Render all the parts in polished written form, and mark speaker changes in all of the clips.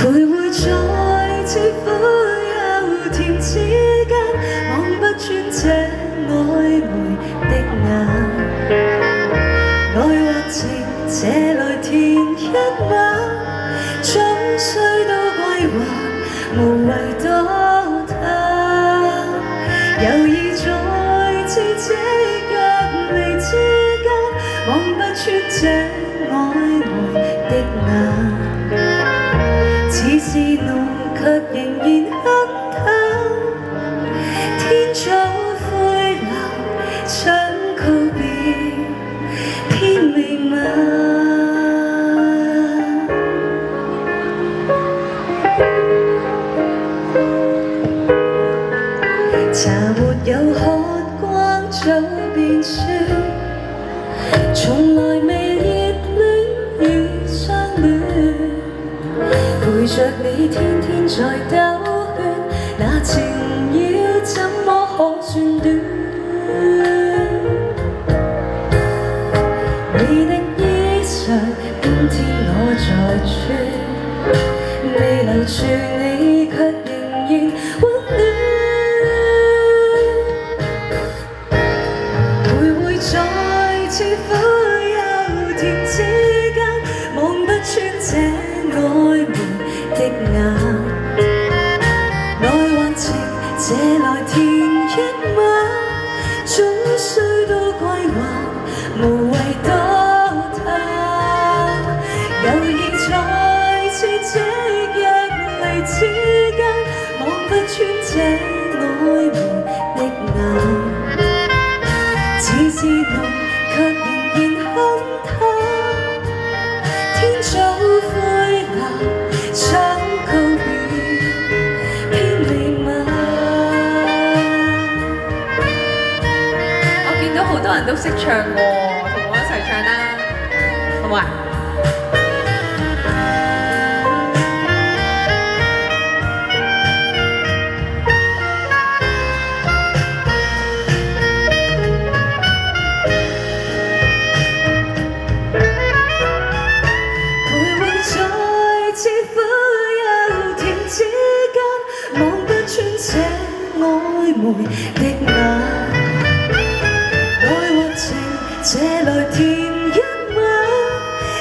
Speaker 1: 徘徊在似苦又甜之間，望不穿這曖昧的眼。愛或情，這來填一晚，終須都歸還，無謂多談。猶豫在咫尺若離之間，望不穿這曖昧的眼。似是濃，卻仍然很淡。天早灰藍，想告別，偏未晚。茶沒有喝光，早變酸。從來未熱戀與相戀。陪着你天天在兜圈，那情要怎麼可算短？你的衣裳偏天我在穿，未留住你卻仍然溫暖。徘徊在似苦又甜之間，望不穿這曖昧的眼。愛或情，這來填一晚，終須都歸還，無謂多談。猶豫在咫尺若離之間，望不穿這曖昧的眼。似是濃，卻仍然很淡。天早灰藍，想告別，偏未晚。
Speaker 2: 我見到好多人都識唱喎，同我一齊唱啦，好唔好啊？
Speaker 1: 似苦又甜之間，望不穿這曖昧的眼。愛或情，這來填一晚，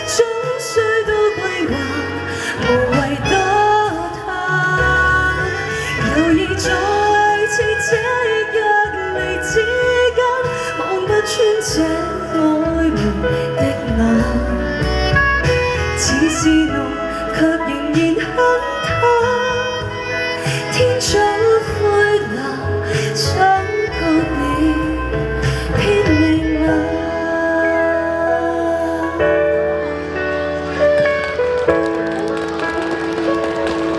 Speaker 1: 終須都歸還，無謂多談。猶豫在咫尺若離之間，望不穿這曖昧的眼。似是濃，卻仍然很淡。天早灰藍，想告別，偏未晚。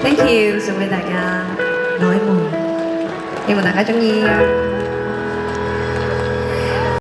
Speaker 2: Thank you，送俾大家曖昧，希望大家鍾意。